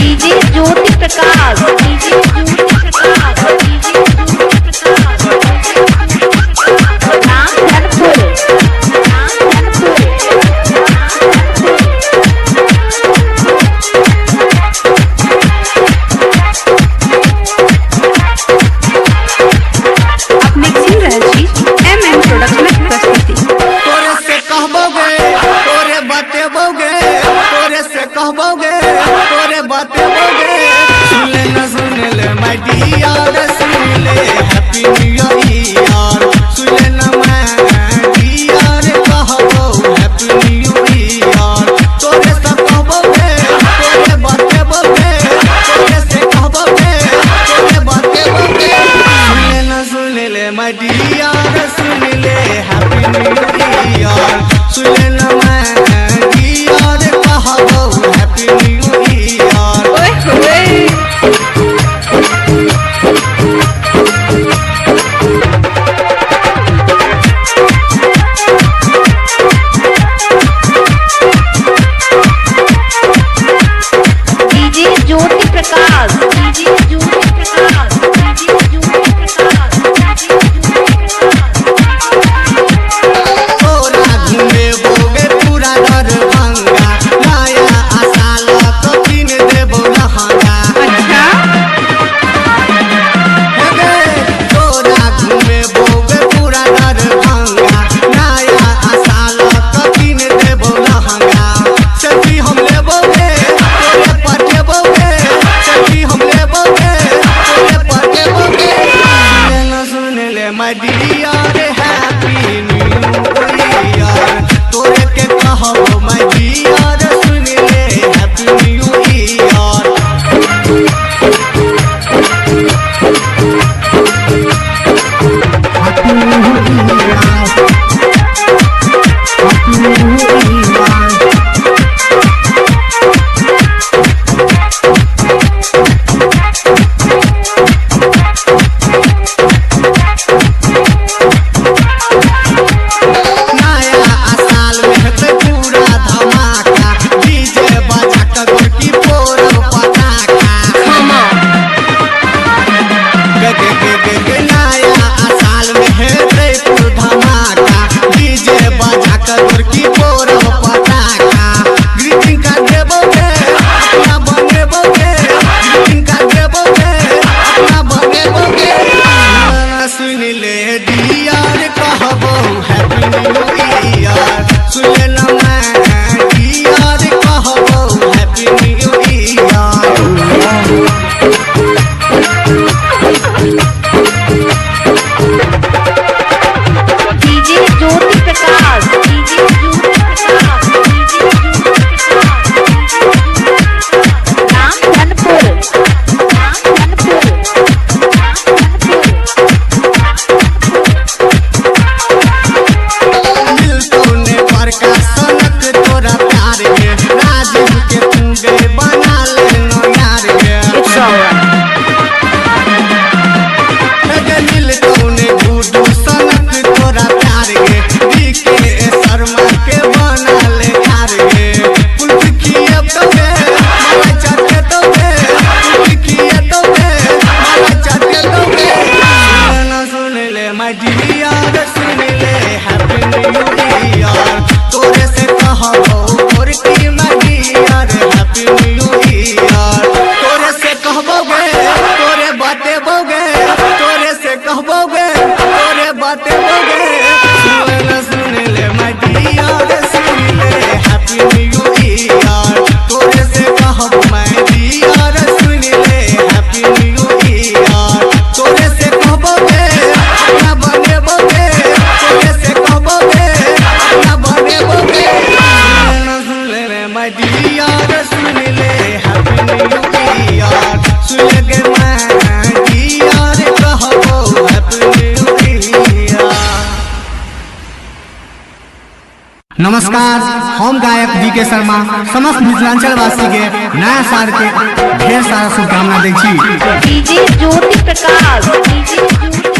DJ Jyoti Prakash, DJ Jyoti Prakash, DJ Jyoti Prakash, नाम धनपुर, नाम धनपुर। अब मिक्सिंग रही MM प्रोडक्शन प्रस्तुति। तोरे से कहबोगे तोरे बतेबोगे, तोरे से कहबोगे तोरे बतेबोगे। सुन ले माय डियर, सुन ले हैप्पी न्यू ईयर। सुन ले माय डियर, कहबो हैप्पी न्यू ईयर। तोरे से कहबोगे तोरे बतेबोगे, तोरे से कहबोगे तोरे बतेबोगे। सुन ले माय डियर, सुन ले हैप्पी न्यू ईयर। सुन ले माय डियर, कहबो हैप्पी न्यू ईयर। ओए होए DJ Jyoti Prakash, DJ Jyoti Prakash, DJ Jyoti Prakash, DJ Jyoti Prakash. तोरा घूमे बोगे पूरा दरभंगा, नया आसाल तो किन देबो लहंगा। अच्छा तोरा घूमे बोगे पूरा दरभंगा, नया आसाल तो किन देबो लहंगा। सेल्फी हम लेबोगे तोरे पटेबोगे, सेल्फी हम लेबोगे तोरे पटेबोगे। सुन ले माय डियर, हैप्पी न्यू ईयर। तोरे के कहबो माय डियर, सुन ले happy new year. Happy new year, happy new year. नया साल में हेतै पूरा धमाका, डीजे बजा के गोरकी फोड़ब पटाखा। गे नया साल में हेतै पूरा धमाका, डीजे बजा के गोरकी फोड़ब पटाखा। ग्रीटिंग कार्ड देबोगे अपना बनेबोगे, ग्रीटिंग कार्ड देबोगे अपना बनेबोगे। सुन ले डियर, कहबो हैप्पी न्यू ईयर। सुन ले माय डियर, कहबो happy new year. DJ Jyoti Prakash, DJ Jyoti Prakash, DJ Jyoti Prakash, नाम धनपुर, नाम धनपुर, मिलतो ने प्रकाशनक तोरा प्यार के, राजीव के तुंगे बना लेनो यार के। मिलतो ने गुडू सनक तोरा प्यार के, डीके शर्मा के बना ले यार के। कुल्फी खिया दोगे माला चाटे दोगे, कुल्फी खिया दोगे माला चाटे दोगे। सुन ले माय डियर, सुन ले हैप्पी न्यू ईयर। तोरे से कहबो गोरकी माय डियर, हैप्पी न्यू ईयर। तोरे से कहबोगे तोरे बतेबोगे, तोरे से कहबोगे तोरे बतेबोगे। सुन ले माय डियर, सुन ले हैप्पी न्यू ईयर। तोरे से कहबो माय डियर, सुन ले हैप्पी न्यू ईयर। तोरे से कहबोगे अपना बनेबोगे, तोरे से कहबोगे अपना बनेबोगे। सुन ले माय डियर, सुन ले हैप्पी न्यू ईयर। सुन ले माय डियर, कहबो हैप्पी न्यू ईयर। नमस्कार, हम गायक डीके शर्मा समस्त मिथिलांचल वासी के नया साल के ढेर सारा शुभकामना दै छी। डीजे ज्योति प्रकाश, डीजे ज्योति